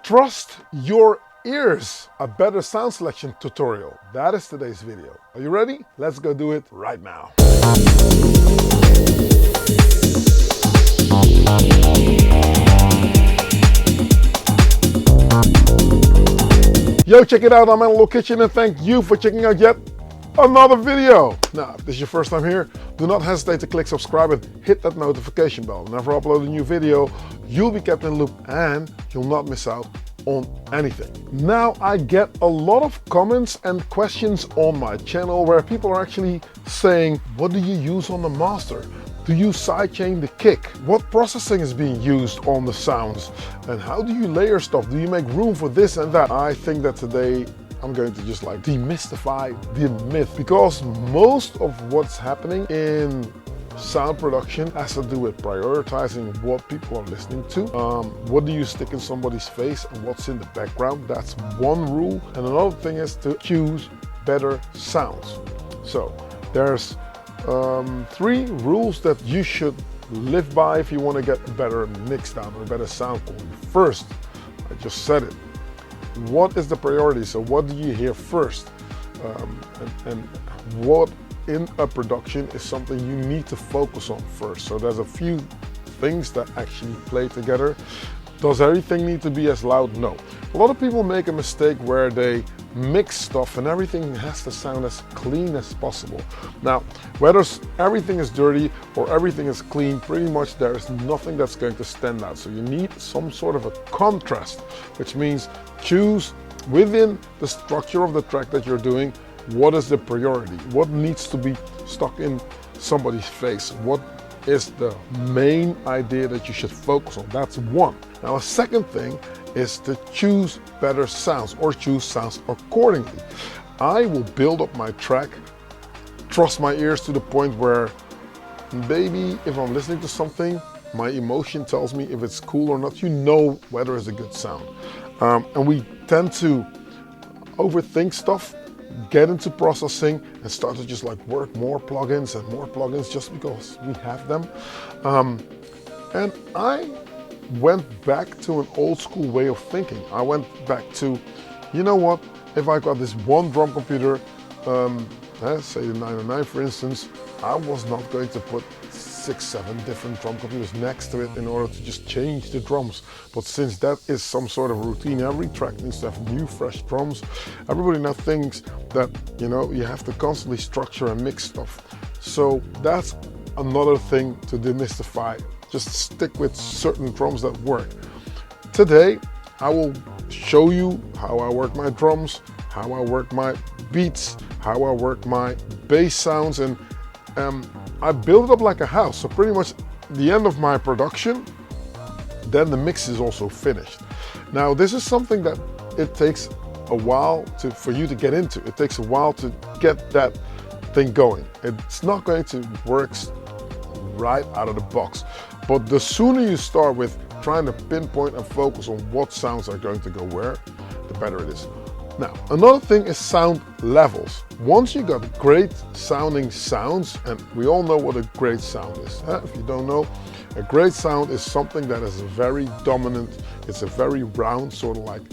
Trust your ears, a better sound selection tutorial. That is today's video. Are you ready? Let's go do it right now. Yo, check it out, I'm in a little kitchen and thank you for checking out yet another video. Now, if this is your first time here, do not hesitate to click subscribe and hit that notification bell. Whenever I upload a new video, you'll be kept in the loop and you'll not miss out on anything. Now, I get a lot of comments and questions on my channel where people are actually saying, what do you use on the master? Do you sidechain the kick? What processing is being used on the sounds? And how do you layer stuff? Do you make room for this and that? I think that today I'm going to just like demystify the myth, because most of what's happening in sound production has to do with prioritizing what people are listening to. What do you stick in somebody's face and what's in the background? That's one rule. And another thing is to choose better sounds. So there's 3 rules that you should live by if you want to get a better mix down or a better sound quality. First, I just said it. What is the priority? So what do you hear first? And what in a production is something you need to focus on first. So there's a few things that actually play together. Does everything need to be as loud? No. A lot of people make a mistake where they mix stuff and everything has to sound as clean as possible. Now, whether everything is dirty or everything is clean, pretty much there is nothing that's going to stand out. So you need some sort of a contrast, which means choose within the structure of the track that you're doing, what is the priority? What needs to be stuck in somebody's face? What is the main idea that you should focus on? That's one. Now, a second thing is to choose better sounds or choose sounds accordingly. I will build up my track, trust my ears to the point where maybe if I'm listening to something, my emotion tells me if it's cool or not. You know whether it's a good sound. And we tend to overthink stuff, get into processing and start to just like work more plugins and more plugins just because we have them. And I went back to an old school way of thinking. I went back to, you know what, if I got this one drum computer, say the 909 for instance, I was not going to put 6-7 different drum computers next to it in order to just change the drums. But since that is some sort of routine, every track needs to have new fresh drums. Everybody now thinks that, you know, you have to constantly structure and mix stuff. So that's another thing to demystify. Just stick with certain drums that work. Today, I will show you how I work my drums, how I work my beats, how I work my bass sounds, and I build it up like a house. So pretty much the end of my production, then the mix is also finished. Now, this is something that it takes a while for you to get into. It takes a while to get that thing going. It's not going to work right out of the box. But the sooner you start with trying to pinpoint and focus on what sounds are going to go where, the better it is. Now, another thing is sound levels. Once you got great sounding sounds, and we all know what a great sound is. If you don't know, a great sound is something that is very dominant. It's a very round, sort of like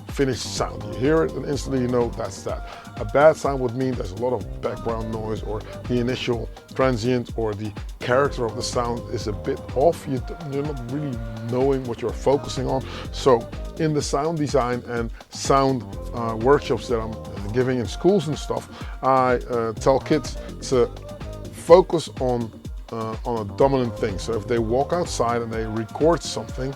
finished sound. You hear it and instantly you know that's that. A bad sound would mean there's a lot of background noise, or the initial transient or the character of the sound is a bit off. You're not really knowing what you're focusing on. So in the sound design and sound workshops that I'm giving in schools and stuff, I tell kids to focus on a dominant thing. So if they walk outside and they record something,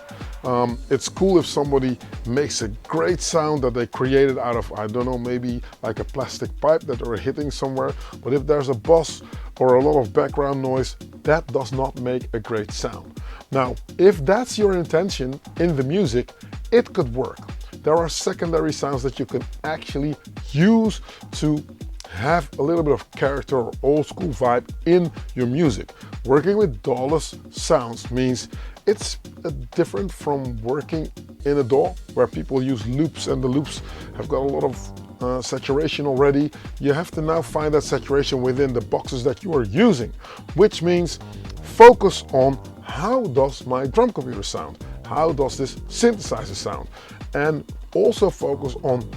it's cool if somebody makes a great sound that they created out of, I don't know, maybe like a plastic pipe that they're hitting somewhere. But if there's a buzz or a lot of background noise, that does not make a great sound. Now, if that's your intention in the music, it could work. There are secondary sounds that you can actually use to have a little bit of character or old school vibe in your music. Working with DAW-less sounds means it's different from working in a DAW where people use loops and the loops have got a lot of saturation already. You have to now find that saturation within the boxes that you are using, which means focus on how does my drum computer sound? How does this synthesizer sound? and also focus on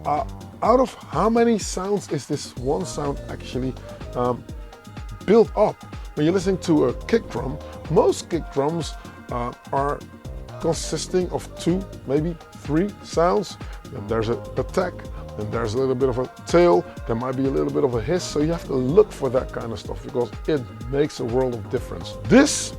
out of how many sounds is this one sound actually built up. When you're listening to a kick drum, most kick drums are consisting of 2, maybe 3 sounds. Then there's a attack, then there's a little bit of a tail, there might be a little bit of a hiss, so you have to look for that kind of stuff because it makes a world of difference. This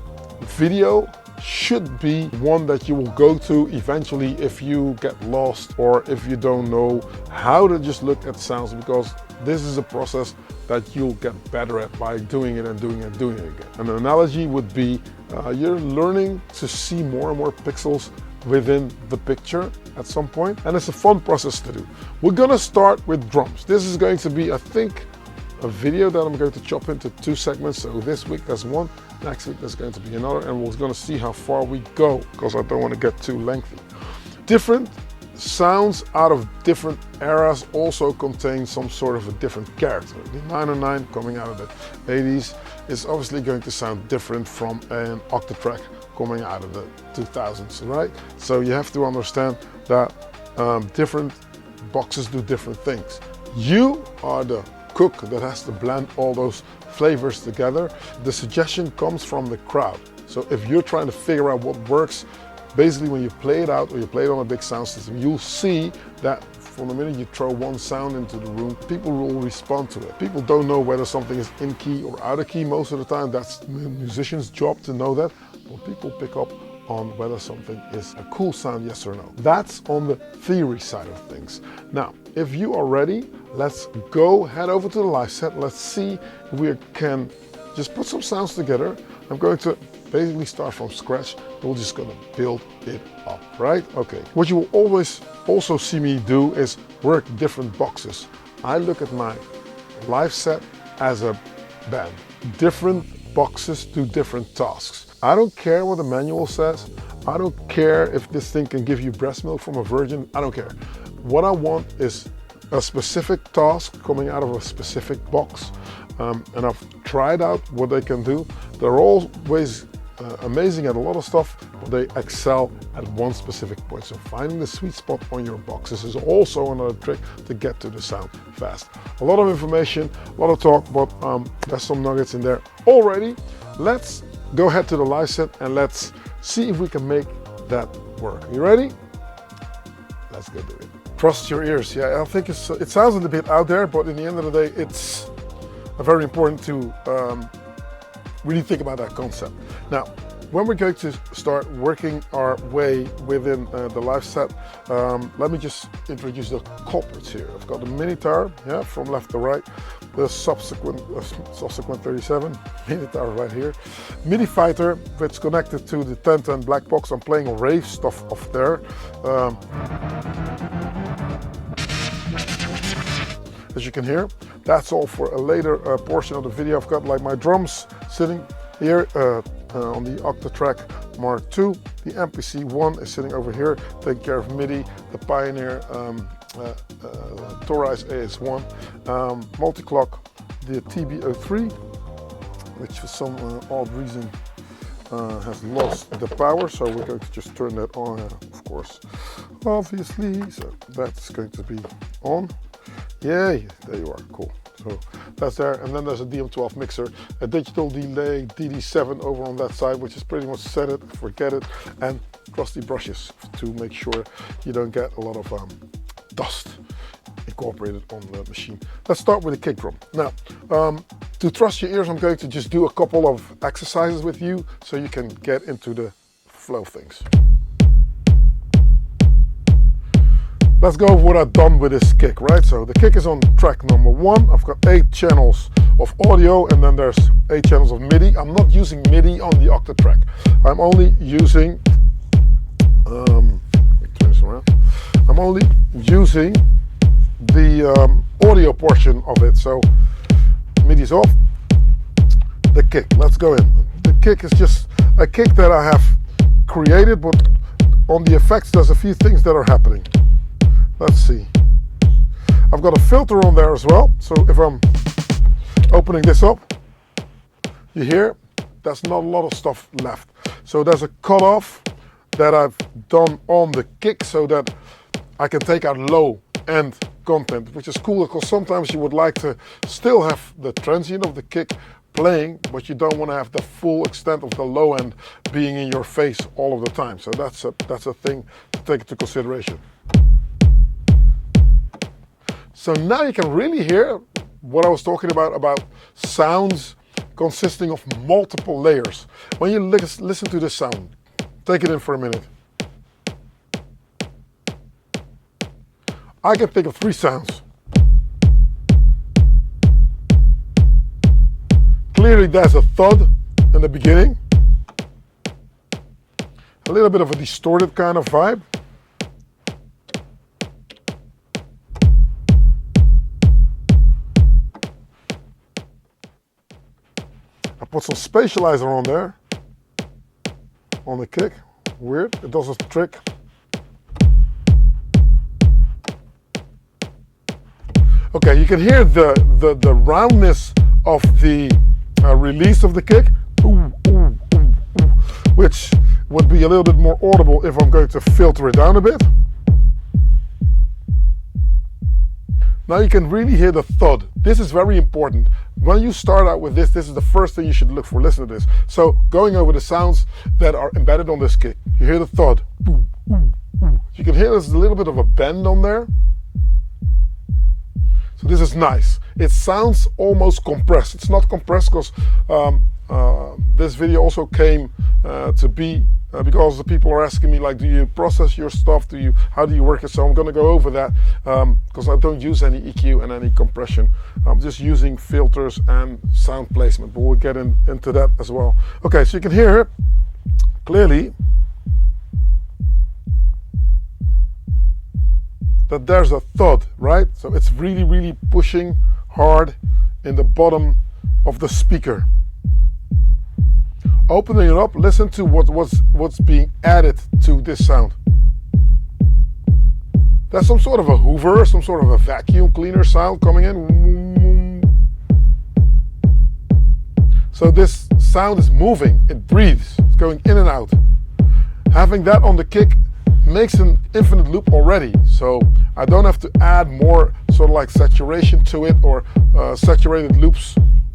video should be one that you will go to eventually if you get lost or if you don't know how to just look at sounds, because this is a process that you'll get better at by doing it and doing it and doing it again. An analogy would be you're learning to see more and more pixels within the picture at some point, and it's a fun process to do. We're gonna start with drums. This is going to be, I think, a video that I'm going to chop into 2 segments. So this week there's one, next week there's going to be another, and we're going to see how far we go because I don't want to get too lengthy. Different sounds out of different eras also contain some sort of a different character. The 909 coming out of the 80s is obviously going to sound different from an Octatrack coming out of the 2000s, right? So you have to understand that different boxes do different things. You are the cook that has to blend all those flavors together. The suggestion comes from the crowd. So if you're trying to figure out what works, basically when you play it out or you play it on a big sound system, you'll see that from the minute you throw one sound into the room, people will respond to it. People don't know whether something is in key or out of key most of the time. That's the musician's job to know that. But people pick up on whether something is a cool sound, yes or no. That's on the theory side of things. Now, if you are ready, let's go head over to the live set. Let's see if we can just put some sounds together. I'm going to basically start from scratch. We're just gonna build it up, right? Okay. What you will always also see me do is work different boxes. I look at my live set as a band. Different boxes do different tasks. I don't care what the manual says. I don't care if this thing can give you breast milk from a virgin. I don't care. What I want is a specific task coming out of a specific box. And I've tried out what they can do. They're always amazing at a lot of stuff, but they excel at one specific point. So finding the sweet spot on your boxes is also another trick to get to the sound fast. A lot of information, a lot of talk, but there's some nuggets in there already. Let's go ahead to the live set and let's see if we can make that work. You ready? Let's go do it. Trust your ears. Yeah, I think it sounds a little bit out there, but in the end of the day, it's very important to really think about that concept. Now, when we're going to start working our way within the live set, let me just introduce the culprits here. I've got the mini tower, yeah, from left to right, the subsequent 37 mini tower right here, MIDI fighter, which connected to the 1010 black box. I'm playing rave stuff off there. As you can hear, that's all for a later portion of the video. I've got like my drums sitting here on the Octatrack Mark II. The MPC-1 is sitting over here, taking care of MIDI. The Pioneer Torize AS1, multi-clock, the TB03, which for some odd reason has lost the power, so we're going to just turn that on, of course, obviously. So that's going to be on. Yay, there you are, cool. So that's there, and then there's a DM12 mixer, a digital delay DD7 over on that side, which is pretty much set it, forget it, and crusty brushes to make sure you don't get a lot of dust incorporated on the machine. Let's start with the kick drum. Now, to trust your ears, I'm going to just do a couple of exercises with you so you can get into the flow of things. Let's go over what I've done with this kick, right? So the kick is on track number 1. I've got 8 channels of audio, and then there's 8 channels of MIDI. I'm not using MIDI on the Octatrack. I'm only using, turn this around. I'm only using the audio portion of it. So MIDI's off. The kick, let's go in. The kick is just a kick that I have created, but on the effects, there's a few things that are happening. Let's see. I've got a filter on there as well. So if I'm opening this up, you hear there's not a lot of stuff left. So there's a cutoff that I've done on the kick so that I can take out low end content, which is cool because sometimes you would like to still have the transient of the kick playing, but you don't want to have the full extent of the low end being in your face all of the time. So that's a thing to take into consideration. So now you can really hear what I was talking about sounds consisting of multiple layers. When you listen to this sound, take it in for a minute. I can think of 3 sounds. Clearly there's a thud in the beginning. A little bit of a distorted kind of vibe. I put some spatializer on there, on the kick. Weird, it does a trick. Okay, you can hear the roundness of the release of the kick, which would be a little bit more audible if I'm going to filter it down a bit. Now you can really hear the thud. This is very important. When you start out with this is the first thing you should look for. Listen to this. So going over the sounds that are embedded on this kick, you hear the thud. You can hear there's a little bit of a bend on there. So this is nice. It sounds almost compressed. It's not compressed because this video also came to be because the people are asking me, like, do you process your stuff? How do you work it? So I'm going to go over that because I don't use any EQ and any compression. I'm just using filters and sound placement, but we'll get into that as well. Okay, so you can hear clearly that there's a thud, right? So it's really, really pushing hard in the bottom of the speaker. Opening it up, listen to what's being added to this sound. There's some sort of a hoover, some sort of a vacuum cleaner sound coming in. So this sound is moving, it breathes, it's going in and out. Having that on the kick makes an infinite loop already, so I don't have to add more sort of like saturation to it or saturated loops,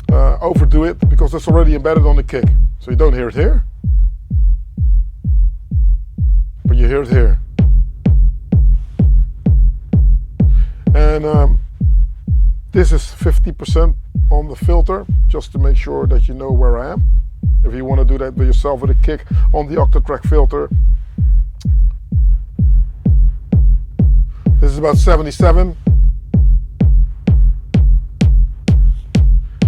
overdo it, because it's already embedded on the kick. So you don't hear it here, but you hear it here. And this is 50% on the filter, just to make sure that you know where I am. If you want to do that by yourself with a kick on the Octatrack filter, this is about 77.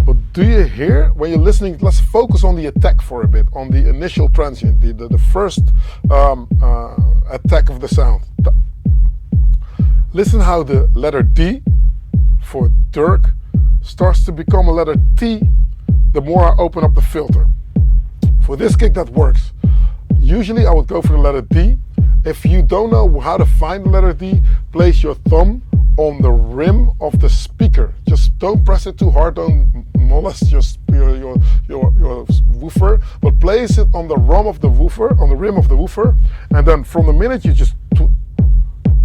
But do you hear, when you're listening, let's focus on the attack for a bit, on the initial transient, the first attack of the sound. Listen how the letter D for Dirk starts to become a letter T the more I open up the filter. For this kick that works. Usually I would go for the letter D. If you don't know how to find the letter D, place your thumb on the rim of the speaker. Just don't press it too hard, don't molest your woofer, but place it on the rim of the woofer, and then from the minute you just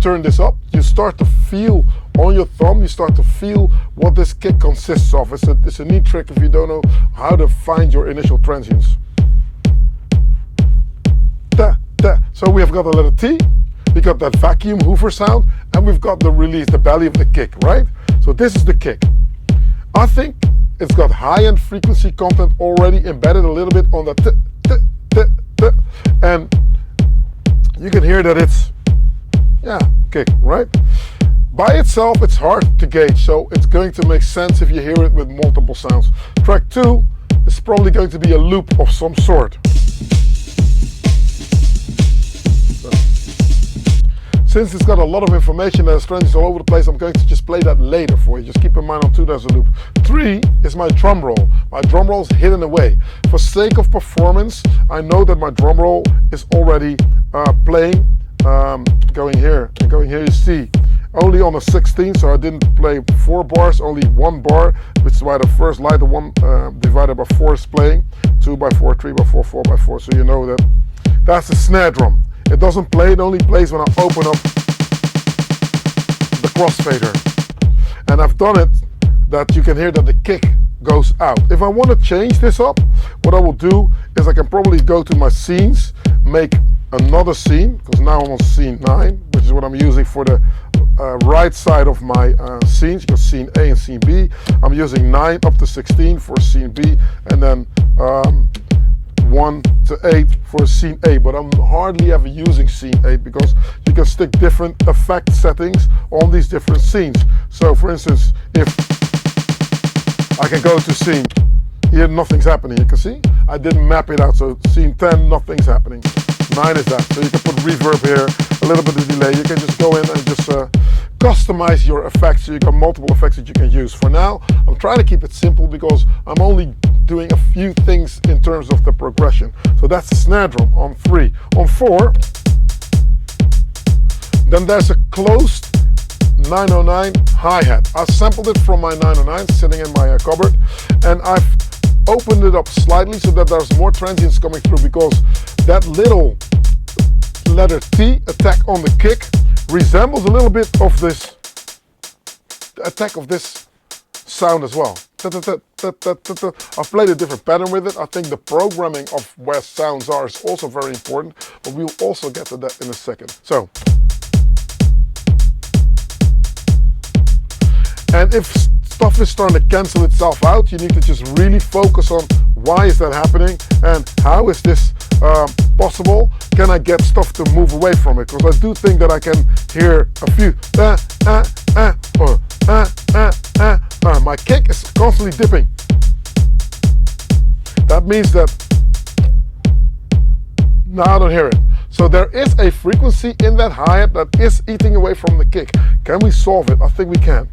turn this up, you start to feel on your thumb, you start to feel what this kick consists of. It's a neat trick if you don't know how to find your initial transients. So we have got the letter T, we got that vacuum hoover sound, and we've got the release, the belly of the kick, right? So this is the kick. I think it's got high-end frequency content already embedded a little bit on the and you can hear that it's, kick, right? By itself, it's hard to gauge, so it's going to make sense if you hear it with multiple sounds. Track 2 is probably going to be a loop of some sort. Since it's got a lot of information that is transients all over the place, I'm going to just play that later for you. Just keep in mind on 2 there's a loop. 3 is my drum roll. My drum roll is hidden away. For sake of performance, I know that my drum roll is already playing. Going here and going here, you see, only on a 16, so I didn't play 4 bars, only 1 bar, which is why the first line, the 1 divided by 4 is playing. 2 by 4, 3 by 4, 4 by 4, so you know that that's the snare drum. It doesn't play, it only plays when I open up the crossfader. And I've done it that you can hear that the kick goes out. If I want to change this up, what I will do is I can probably go to my scenes, make another scene, because now I'm on scene 9, which is what I'm using for the right side of my scenes. You got scene A and scene B. I'm using 9 up to 16 for scene B, and then 1 to 8 for scene A, but I'm hardly ever using scene 8 because you can stick different effect settings on these different scenes. So for instance, if I can go to scene, here nothing's happening, you can see I didn't map it out, so scene 10 nothing's happening, 9 is that. So you can put reverb here, a little bit of delay. You can just go in and just customize your effects, so you got multiple effects that you can use. For now, I'm trying to keep it simple because I'm only doing a few things in terms of the progression. So that's the snare drum on 3. On 4, then there's a closed 909 hi-hat. I sampled it from my 909 sitting in my cupboard, and I've opened it up slightly so that there's more transients coming through, because that little letter T attack on the kick resembles a little bit of this attack of this sound as well. I've played a different pattern with it. I think the programming of where sounds are is also very important, but we'll also get to that in a second. So, and if stuff is starting to cancel itself out, you need to just really focus on why is that happening and how is this possible. Can I get stuff to move away from it? Because I do think that I can hear a few my kick is constantly dipping. That means that now I don't hear it. So there is a frequency in that hi-hat that is eating away from the kick. Can we solve it? I think we can.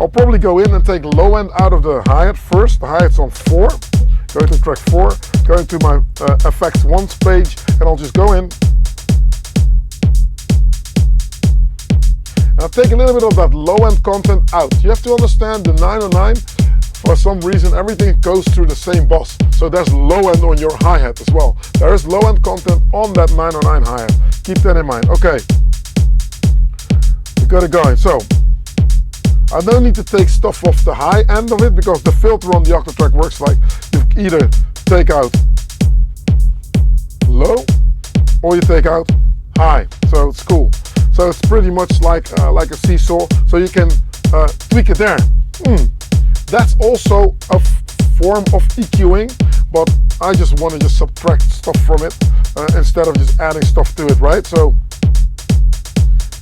I'll probably go in and take low end out of the hi-hat first. The hi-hat's on 4. Going to track 4, going to my effects 1 page, and I'll just go in. And I'll take a little bit of that low end content out. You have to understand the 909, for some reason, everything goes through the same bus. So there's low end on your hi-hat as well. There is low end content on that 909 hi-hat. Keep that in mind. Okay, we got it going. So I don't need to take stuff off the high end of it, because the filter on the Octatrack works like you either take out low or you take out high. So it's cool. So it's pretty much like a seesaw. So you can tweak it there. That's also a form of EQing, but I just want to just subtract stuff from it instead of just adding stuff to it, right? So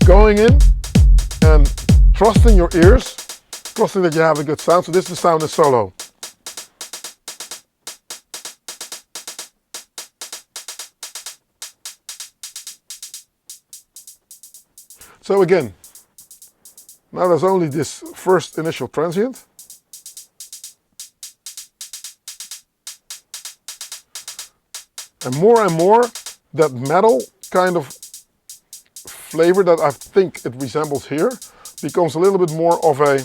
going in and trusting your ears, trusting that you have a good sound. So this is the sound in solo. So again, now there's only this first initial transient. And more, that metal kind of flavor that I think it resembles here becomes a little bit more of a,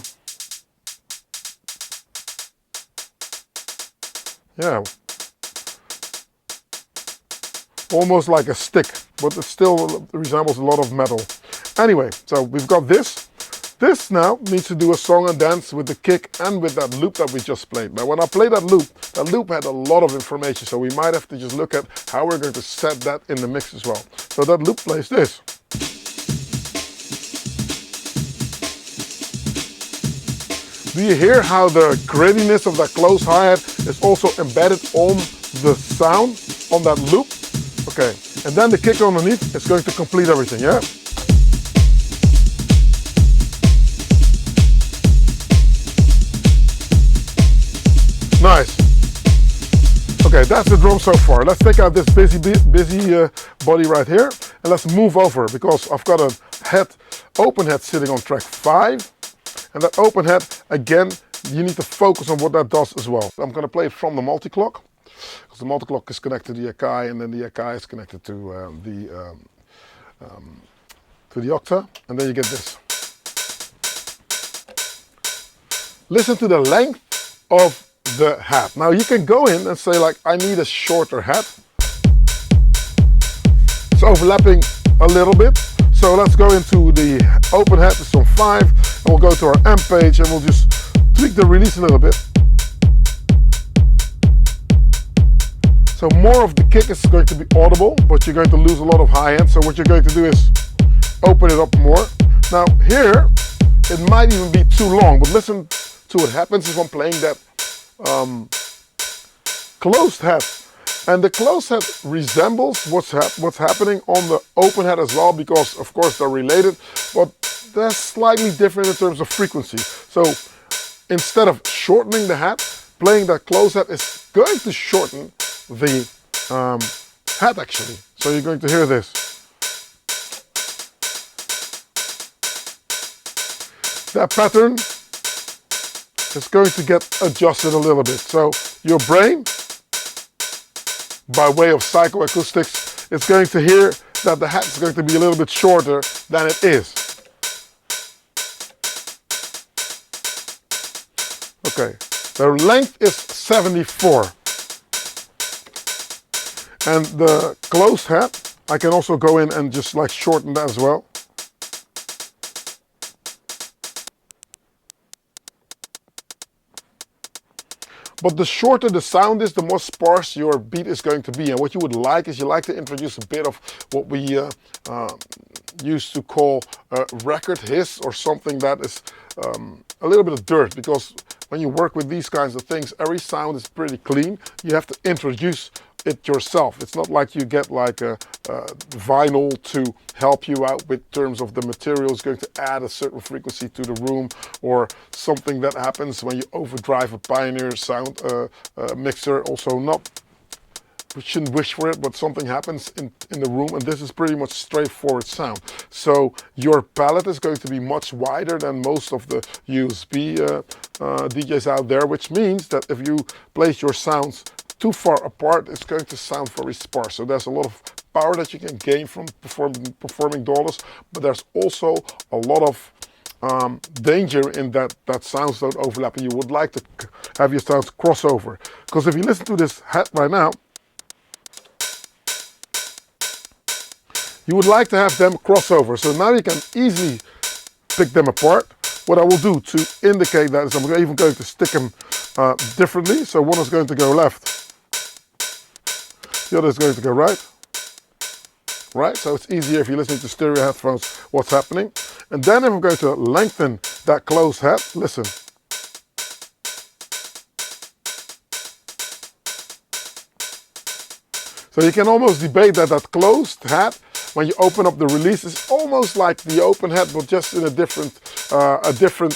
yeah, almost like a stick, but it still resembles a lot of metal. Anyway, so we've got this. This now needs to do a song and dance with the kick and with that loop that we just played. Now when I play that loop had a lot of information, so we might have to just look at how we're going to set that in the mix as well. So that loop plays this. Do you hear how the grittiness of that close hi-hat is also embedded on the sound, on that loop? Okay, and then the kick underneath is going to complete everything, yeah? Nice. Okay, that's the drum so far. Let's take out this busy body right here, and let's move over, because I've got a open head sitting on track 5. And that open head, again, you need to focus on what that does as well. I'm going to play it from the multi-clock, because the multi-clock is connected to the Akai, and then the Akai is connected to the Octa, and then you get this. Listen to the length of the hat. Now you can go in and say like, I need a shorter hat. It's overlapping a little bit. So let's go into the open head, it's on 5, and we'll go to our amp page and we'll just tweak the release a little bit. So more of the kick is going to be audible, but you're going to lose a lot of high end. So what you're going to do is open it up more. Now here, it might even be too long, but listen to what happens if I'm playing that closed head. And the closed head resembles what's happening on the open head as well, because of course they're related, but they're slightly different in terms of frequency. So instead of shortening the head, playing that closed head is going to shorten the head actually. So you're going to hear this. That pattern is going to get adjusted a little bit. So your brain, by way of psychoacoustics, is going to hear that the head is going to be a little bit shorter than it is. Okay, the length is 74. And the closed head, I can also go in and just like shorten that as well. But the shorter the sound is, the more sparse your beat is going to be. And what you would like is you like to introduce a bit of what we used to call record hiss, or something that is a little bit of dirt, because when you work with these kinds of things, every sound is pretty clean. You have to introduce it yourself. It's not like you get like a vinyl to help you out with terms of the material is going to add a certain frequency to the room, or something that happens when you overdrive a Pioneer sound mixer. Also, not, we shouldn't wish for it, but something happens in the room, and this is pretty much straightforward sound. So your palette is going to be much wider than most of the USB DJs out there, which means that if you place your sounds too far apart, it's going to sound very sparse. So there's a lot of power that you can gain from performing dollars, but there's also a lot of danger in that sounds don't overlap, and you would like to have your sounds cross over. Because if you listen to this head right now, you would like to have them cross over. So now you can easily pick them apart. What I will do to indicate that is I'm even going to stick them differently. So one is going to go left, the other is going to go right. Right, so it's easier if you're listening to stereo headphones what's happening. And then if I'm going to lengthen that closed head, listen. So you can almost debate that closed head, when you open up the release, is almost like the open head, but just in a different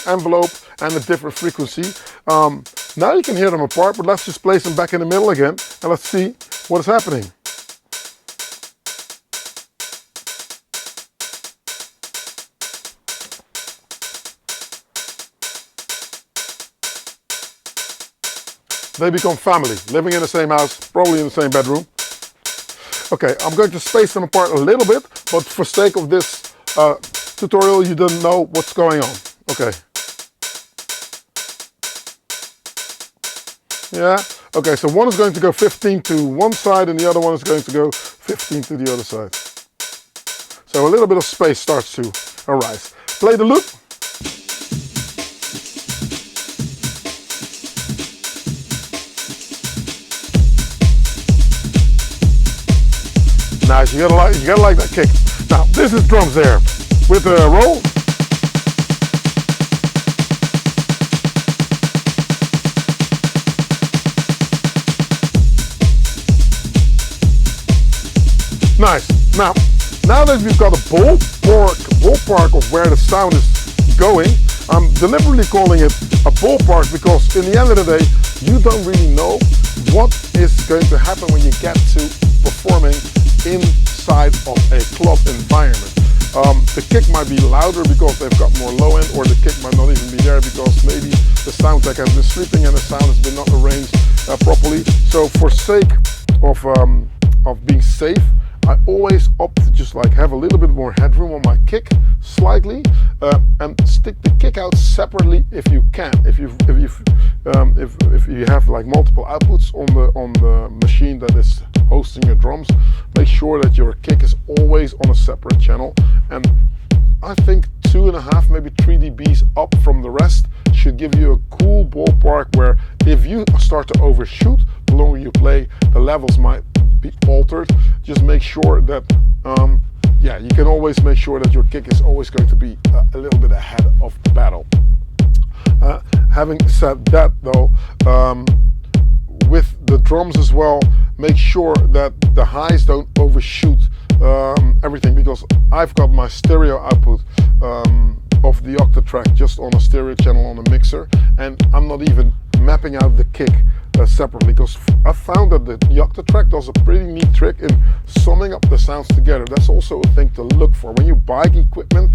envelope and a different frequency. Now you can hear them apart, but let's just place them back in the middle again, and let's see what is happening. They become family, living in the same house, probably in the same bedroom. Okay, I'm going to space them apart a little bit, but for sake of this tutorial, you don't know what's going on. Okay. Yeah, okay, so one is going to go 15 to one side and the other one is going to go 15 to the other side. So a little bit of space starts to arise. Play the loop. Nice, you gotta like that kick. Now, this is drums there with a roll. Nice. Now that we've got a ballpark of where the sound is going, I'm deliberately calling it a ballpark because in the end of the day, you don't really know what is going to happen when you get to performing inside of a club environment. The kick might be louder because they've got more low end, or the kick might not even be there because maybe the sound tech has been sleeping and the sound has been not arranged properly. So for sake of being safe, I always opt to just like have a little bit more headroom on my kick, slightly, and stick the kick out separately if you can. If you have like multiple outputs on the machine that is hosting your drums, make sure that your kick is always on a separate channel. And I think 2.5, maybe 3 dBs up from the rest should give you a cool ballpark where if you start to overshoot, the longer you play, the levels might be altered. Just make sure that, yeah, you can always make sure that your kick is always going to be a little bit ahead of the battle. Having said that though, with the drums as well, make sure that the highs don't overshoot everything, because I've got my stereo output of the octa track just on a stereo channel on a mixer, and I'm not even mapping out the kick separately, because I found that the octa track does a pretty neat trick in summing up the sounds together. That's also a thing to look for when you buy equipment.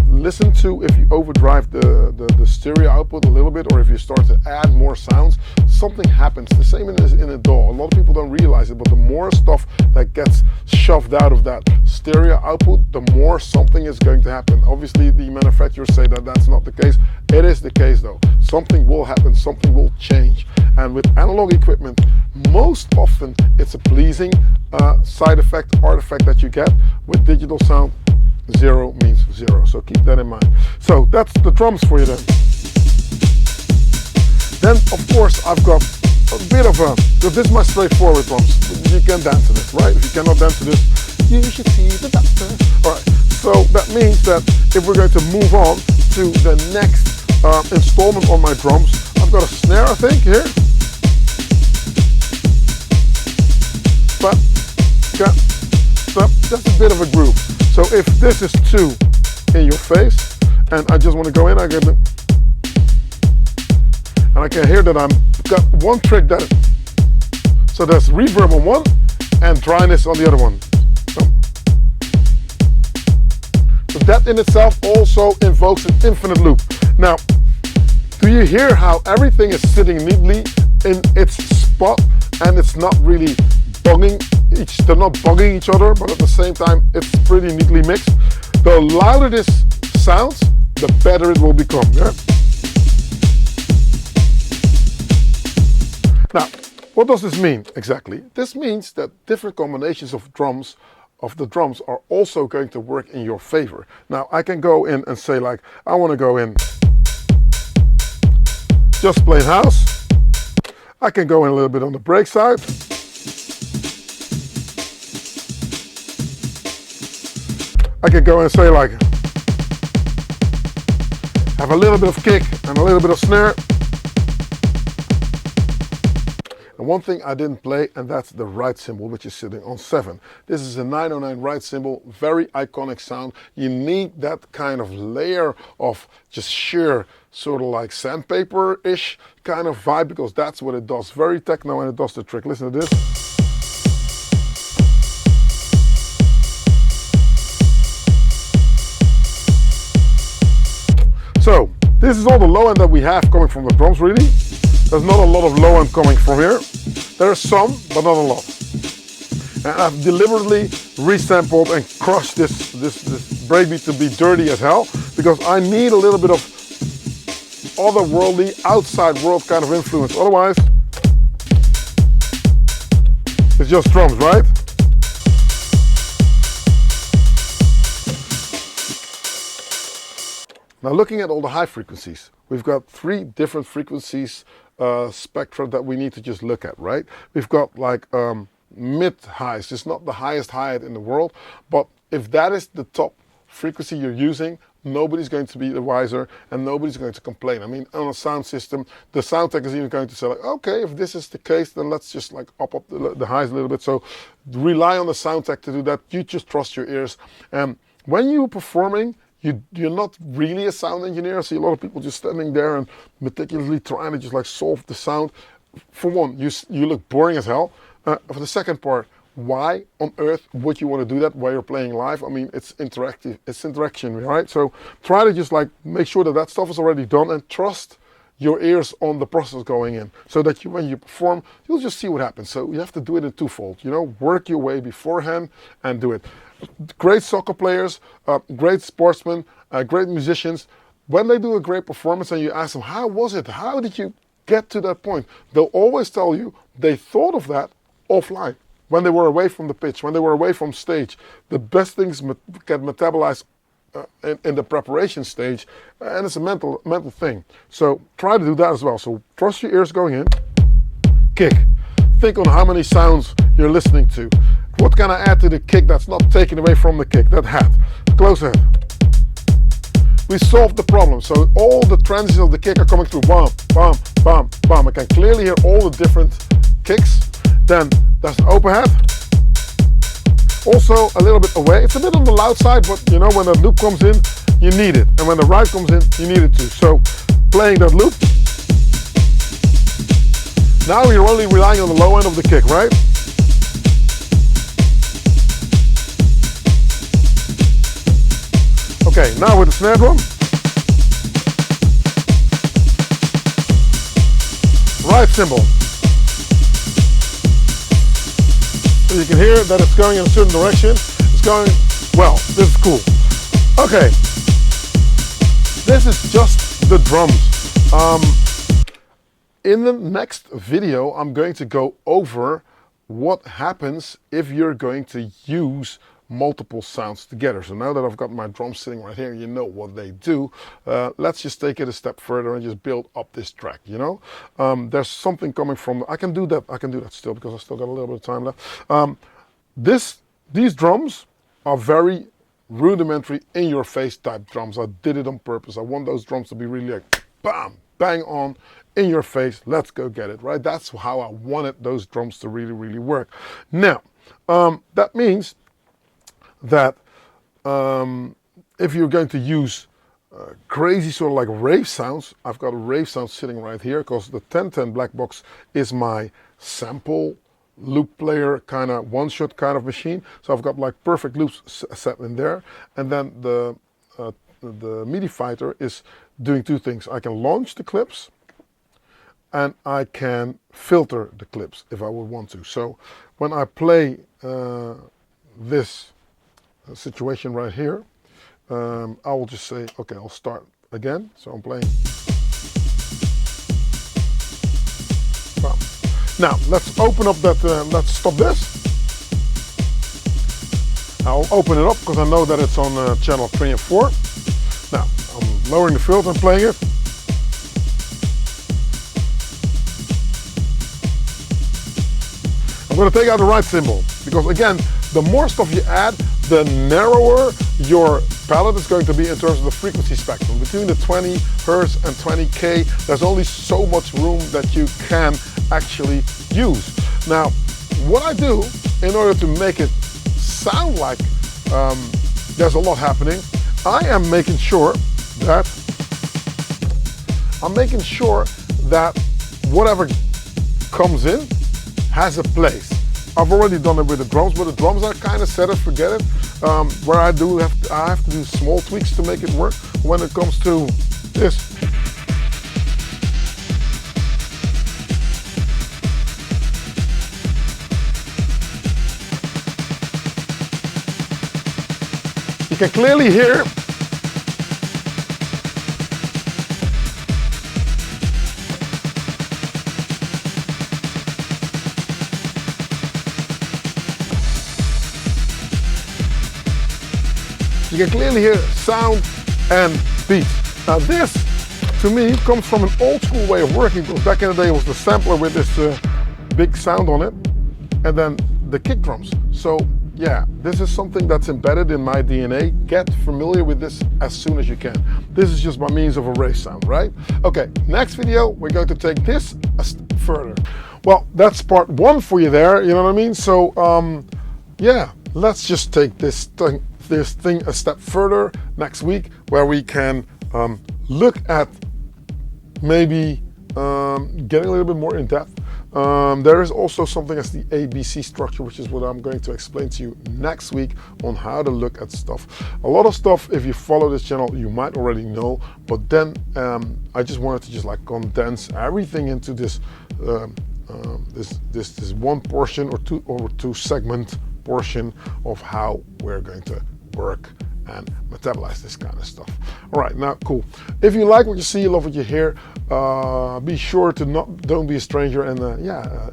Listen to if you overdrive the stereo output a little bit, or if you start to add more sounds, something happens. The same in a DAW. A lot of people don't realize it, but the more stuff that gets shoved out of that stereo output, the more something is going to happen. Obviously, the manufacturers say that that's not the case. It is the case though. Something will happen, something will change. And with analog equipment, most often it's a pleasing side effect, artifact that you get. With digital sound, 0 means 0. So keep that in mind. So that's the drums for you then. Then of course I've got a bit of a, this is my straightforward drums. You can dance to this, right? If you cannot dance to this, you should see the doctor. Alright, so that means that if we're going to move on to the next installment on my drums, I've got a snare, I think, here. But that's a bit of a groove. So if this is 2 in your face, and I just want to go in, I get it, and I can hear that I'm got one trick that, so there's reverb on one and dryness on the other one. So that in itself also invokes an infinite loop. Now, do you hear how everything is sitting neatly in its spot, and it's not really they're not bugging each other, but at the same time it's pretty neatly mixed. The louder this sounds, the better it will become. Yeah? Now, what does this mean exactly? This means that different combinations of the drums are also going to work in your favor. Now I can go in and say, like, I want to go in just plain house. I can go in a little bit on the break side. I can go and say, like, have a little bit of kick and a little bit of snare. And one thing I didn't play, and that's the right cymbal, which is sitting on 7. This is a 909 right cymbal, very iconic sound. You need that kind of layer of just sheer sort of like sandpaper-ish kind of vibe, because that's what it does. Very techno, and it does the trick. Listen to this. So this is all the low end that we have coming from the drums, really. There's not a lot of low end coming from here. There are some, but not a lot. And I've deliberately resampled and crushed this breakbeat to be dirty as hell, because I need a little bit of otherworldly, outside world kind of influence. Otherwise, it's just drums, right? Now looking at all the high frequencies, we've got 3 different frequencies spectra that we need to just look at, right? We've got like mid highs. It's not the highest hi-hat in the world, but if that is the top frequency you're using, nobody's going to be the wiser and nobody's going to complain. I mean, on a sound system, the sound tech is even going to say, like, okay, if this is the case, then let's just like up the highs a little bit. So rely on the sound tech to do that. You just trust your ears. And when you're performing, you're not really a sound engineer. I see a lot of people just standing there and meticulously trying to just like solve the sound. For one, you look boring as hell. For the second part, why on earth would you want to do that while you're playing live? I mean, it's interactive, it's interaction, right? So try to just like make sure that that stuff is already done, and trust your ears on the process going in, so that when you perform, you'll just see what happens. So you have to do it in twofold, you know, work your way beforehand and do it. Great soccer players, great sportsmen, great musicians, when they do a great performance and you ask them, how was it? How did you get to that point? They'll always tell you they thought of that offline. when they were away from the pitch, when they were away from stage, the best things get metabolized in the preparation stage, and it's a mental thing. So try to do that as well. So trust your ears going in, kick. Think on how many sounds you're listening to. What can I add to the kick that's not taken away from the kick? That hat. Close head. We solved the problem. So all the transients of the kick are coming through. Bam, bam, bam, bam. I can clearly hear all the different kicks. Then there's the open hat. Also a little bit away. It's a bit on the loud side, but you know when that loop comes in, you need it. And when the ride comes in, you need it too. So playing that loop. Now you're only relying on the low end of the kick, right? Okay, now with the snare drum. Right cymbal. So you can hear that it's going in a certain direction. It's going, well, this is cool. Okay, this is just the drums. In the next video, I'm going to go over what happens if you're going to use multiple sounds together. So now that I've got my drums sitting right here, you know what they do. Let's just take it a step further and just build up this track, you know? There's something coming from, I can do that still because I still got a little bit of time left. These drums are very rudimentary, in-your-face type drums. I did it on purpose. I want those drums to be really like, bam, bang on, in your face, let's go get it, right? That's how I wanted those drums to really, really work. Now, that means that if you're going to use crazy sort of like rave sounds, I've got a rave sound sitting right here because the 1010 black box is my sample loop player kind of one-shot kind of machine. So I've got like perfect loops set in there, and then the MIDI fighter is doing two things. I can launch the clips and I can filter the clips if I would want to. So when I play this situation right here, I will just say, okay, I'll start again. So I'm playing. Bam. Now let's open up that, let's stop this. I'll open it up because I know that it's on channel 3 and 4. Now I'm lowering the filter and playing it. I'm going to take out the right cymbal because again, the more stuff you add, the narrower your palette is going to be in terms of the frequency spectrum. Between the 20 Hz and 20K, there's only so much room that you can actually use. Now, what I do in order to make it sound like there's a lot happening, I am making sure that whatever comes in has a place. I've already done it with the drums, but the drums are kind of set and forget it. Where I have to do small tweaks to make it work. When it comes to this, you can clearly hear sound and beat. Now this, to me, comes from an old school way of working, because back in the day it was the sampler with this big sound on it, and then the kick drums. So yeah, this is something that's embedded in my DNA. Get familiar with this as soon as you can. This is just by means of a rave sound, right? Okay, next video, we're going to take this a step further. Well, that's part 1 for you there, you know what I mean? So yeah, let's just take this thing a step further next week, where we can look at maybe getting a little bit more in depth. There is also something as the ABC structure, which is what I'm going to explain to you next week on how to look at stuff. A lot of stuff, if you follow this channel, you might already know, but then I just wanted to just like condense everything into this this one portion or two segment portion of how we're going to work and metabolize this kind of stuff. All right, now cool. If you like what you see, you love what you hear, be sure to don't be a stranger and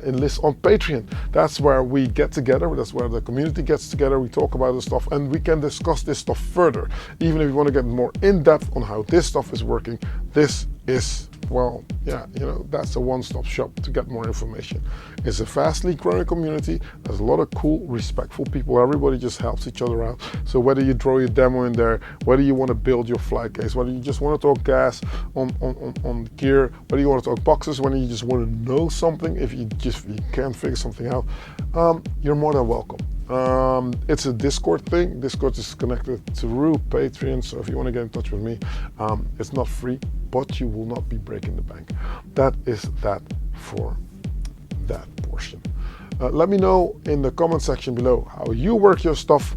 enlist on Patreon. That's where we get together. That's where the community gets together. We talk about this stuff and we can discuss this stuff further. Even if you want to get more in depth on how this stuff is working, this is, well, yeah, you know, that's a one-stop shop to get more information. It's a fastly growing community. There's a lot of cool, respectful people. Everybody just helps each other out. So whether you throw your demo in there, whether you want to build your flight case, whether you just want to talk gas on gear, whether you want to talk boxes, whether you just want to know something, if you can't figure something out, you're more than welcome. It's a Discord thing. Discord is connected through Patreon, so if you want to get in touch with me, it's not free, but you will not be breaking the bank. That is that for that portion. Let me know in the comment section below how you work your stuff,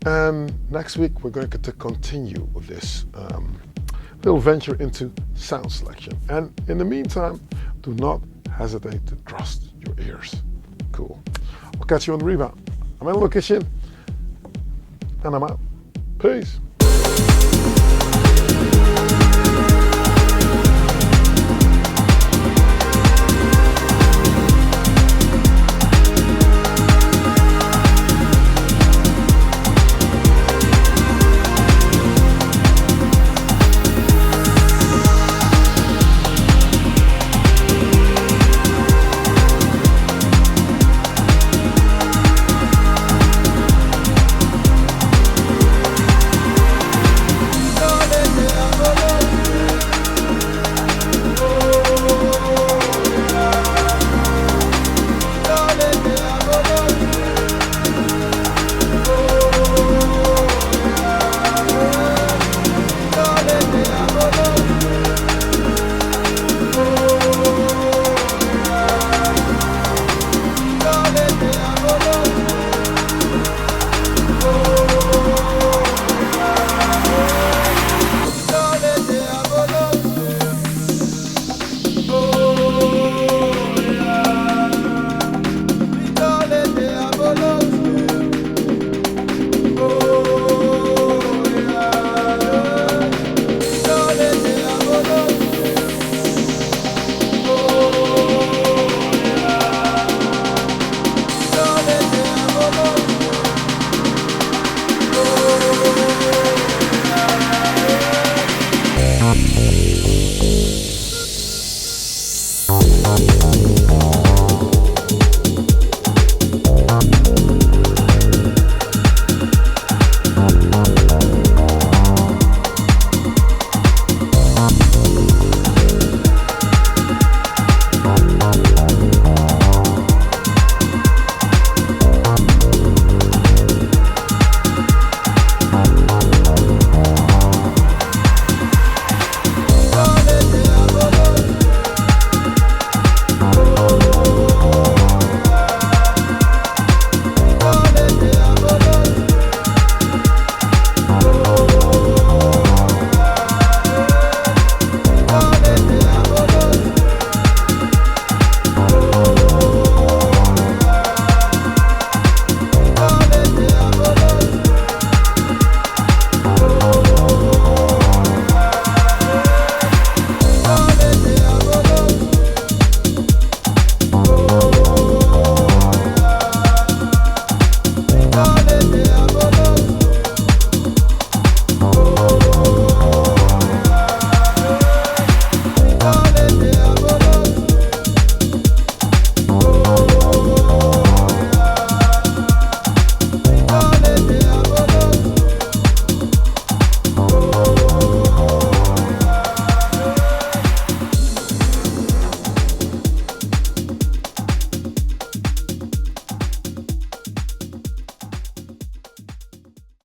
and next week we're going to continue with this little venture into sound selection. And in the meantime, do not hesitate to trust your ears. Cool. I'll catch you on the rebound. I'm in the kitchen and I'm out. Peace.